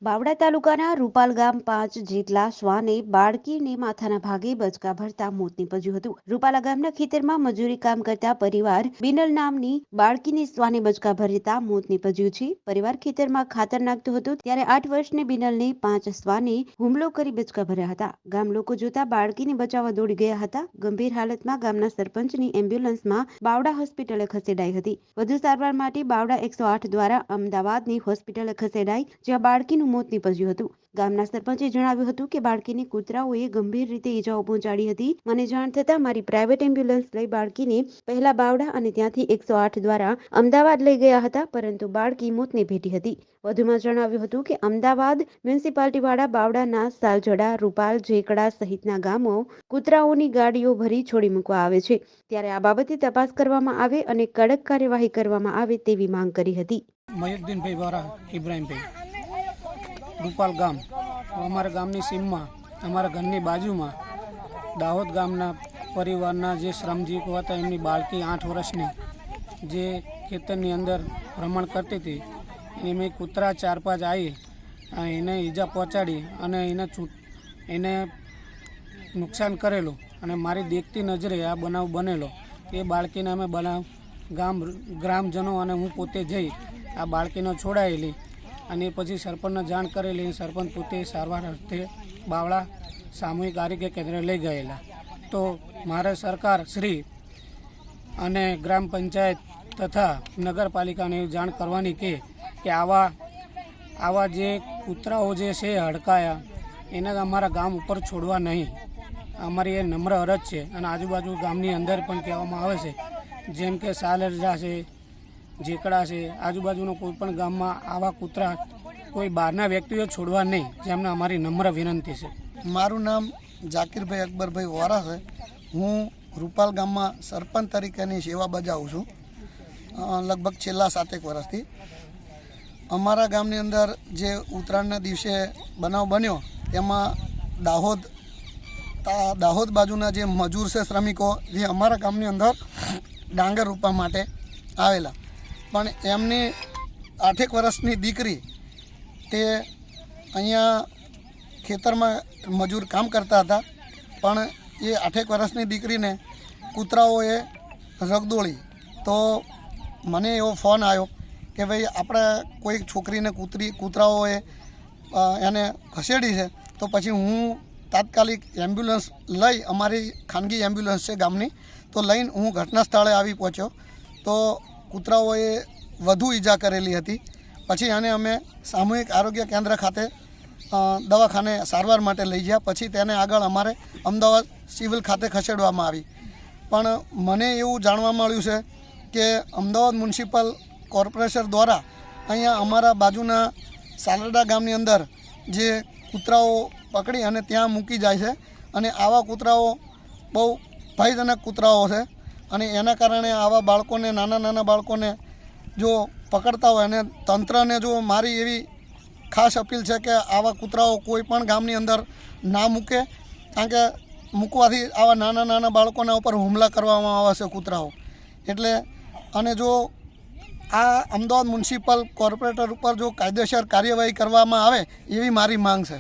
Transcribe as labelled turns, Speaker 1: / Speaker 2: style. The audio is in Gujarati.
Speaker 1: બાવડા તાલુકાના રૂપાલ ગામ 5 જેટલા શ્વાને બાળકીને માથાના ભાગે બચકા ભરતા મોત નીપજ્યું હતું। રૂપાલા ગામના ખેતરમાં મજૂરી કામ કરતા પરિવાર બિનલ નામની બાળકીને શ્વાને બચકા ભરતા મોત નીપજ્યું છે। પરિવાર ખેતરમાં ખાતર નાખતો હતો ત્યારે 8 વર્ષની બિનલને 5 શ્વાને હુમલો કરી બચકા ભર્યા હતા। ગામ લોકો જોતા બાળકીને બચાવવા દોડી ગયા હતા। ગંભીર હાલતમાં ગામના સરપંચની એમ્બ્યુલન્સમાં બાવડા હોસ્પિટલે ખસેડાઈ હતી। વધુ સારવાર માટે બાવડા 108 દ્વારા અમદાવાદની હોસ્પિટલે ખસેડાઈ, જ્યાં બાળકીનું મોત નીપજ્યું હતું। ગામના સરપંચે જણાવ્યું હતું કે બાળકીને કૂતરાઓએ ગંભીર રીતે ઈજાઓ પહોંચાડી હતી। મને જાણ થતાં મારી પ્રાઇવેટ એમ્બ્યુલન્સ લઈ બાળકીને પહેલા બાવડા અને ત્યાંથી 108 દ્વારા અમદાવાદ લઈ ગયા હતા, પરંતુ બાળકી મોતને ભેટી હતી। વધુમાં જણાવ્યું હતું કે અમદાવાદ મ્યુનિસિપાલિટીવાળા બાવડાના સાલજડા, રૂપાલ, જેકડા સહિતના ગામો કૂતરાઓની ગાડીઓ ભરી છોડી મૂકવા આવે છે, ત્યારે આ બાબતે તપાસ કરવામાં આવે અને કડક કાર્યવાહી કરવામાં આવે તેવી માંગ કરી હતી।
Speaker 2: મયુદ્દીનભાઈ વારા ઇબ્રાહીમભાઈ, રૂપાલ ગામ અમારા ગામની સીમમાં, અમારા ઘરની બાજુમાં દાહોદ ગામના પરિવારના જે શ્રમજીવો હતા એમની બાળકી 8 વર્ષની જે ખેતરની અંદર ભ્રમણ કરતી હતી, એની કૂતરા 4-5 આવી એને ઈજા પહોંચાડી અને એને નુકસાન કરેલું અને મારી દેખતી નજરે આ બનાવ બનેલો। એ બાળકીને અમે ગ્રામજનો અને હું પોતે જઈ આ બાળકીને છોડાયેલી અને પછી સરપંચને જાણ કરેલી। સરપંચ પોતે સારવાર અર્થે બાવળા સામૂહિક આરોગ્ય કેન્દ્ર લઈ ગયેલા। તો મારે સરકાર શ્રી અને ગ્રામ પંચાયત તથા નગરપાલિકાને જાણ કરવાની કે આવા જે કૂતરાઓ જે છે હડકાયા એને અમારા ગામ ઉપર છોડવા નહીં, અમારી એ નમ્ર અરજ છે। અને આજુબાજુ ગામની અંદર પણ કહેવામાં આવે છે, જેમ કે સાલરજા છે, જેકડા છે, આજુબાજુનો કોઈ પણ ગામમાં આવા કૂતરા કોઈ બહારના વ્યક્તિઓ છોડવા નહીં, જેમને અમારી નમ્ર વિનંતી છે।
Speaker 3: મારું નામ જાકીરભાઈ અકબરભાઈ વોરા છે। હું રૂપાલ ગામમાં સરપંચ તરીકેની સેવા બજાવું છું લગભગ છેલ્લા 7 વર્ષથી। અમારા ગામની અંદર જે ઉત્તરાયણના દિવસે બનાવ બન્યો તેમાં દાહોદ બાજુના જે મજૂર છે, શ્રમિકો જે અમારા ગામની અંદર ડાંગર રોપવા માટે આવેલા, પણ એમની 8 વર્ષની દીકરી તે અહીંયા ખેતરમાં મજૂર કામ કરતા હતા, પણ એ 8 વર્ષની દીકરીને કૂતરાઓએ રગદોળી। તો મને એવો ફોન આવ્યો કે ભાઈ આપણે કોઈ છોકરીને કૂતરાઓએ એને ખસેડી છે। તો પછી હું તાત્કાલિક એમ્બ્યુલન્સ લઈ, અમારી ખાનગી એમ્બ્યુલન્સ છે ગામની, તો લઈને હું ઘટના સ્થળે આવી પહોંચ્યો। તો કૂતરાઓએ વધુ ઈજા કરેલી હતી। પછી આને અમે સામૂહિક આરોગ્ય કેન્દ્ર ખાતે દવાખાને સારવાર માટે લઈ ગયા। પછી તેને આગળ અમારે અમદાવાદ સિવિલ ખાતે ખસેડવામાં આવી। પણ મને એવું જાણવા મળ્યું છે કે અમદાવાદ મ્યુનિસિપલ કોર્પોરેશન દ્વારા અહીંયા અમારા બાજુના સાલરડા ગામની અંદર જે કૂતરાઓ પકડી અને ત્યાં મૂકી જાય છે, અને આવા કૂતરાઓ બહુ ભયજનક કૂતરાઓ છે, અને એના કારણે આવા બાળકોને, નાના બાળકોને જો પકડતા હોય, અને તંત્રને જો મારી એવી ખાસ અપીલ છે કે આવા કૂતરાઓ કોઈ પણ ગામની અંદર ના મૂકે, કારણ કે મૂકવાથી આવા નાના બાળકોના ઉપર હુમલા કરવામાં આવે છે કૂતરાઓ એટલે। અને જો આ અમદાવાદ મ્યુનિસિપલ કોર્પોરેટર ઉપર જો કાયદેસર કાર્યવાહી કરવામાં આવે એવી મારી માંગ છે।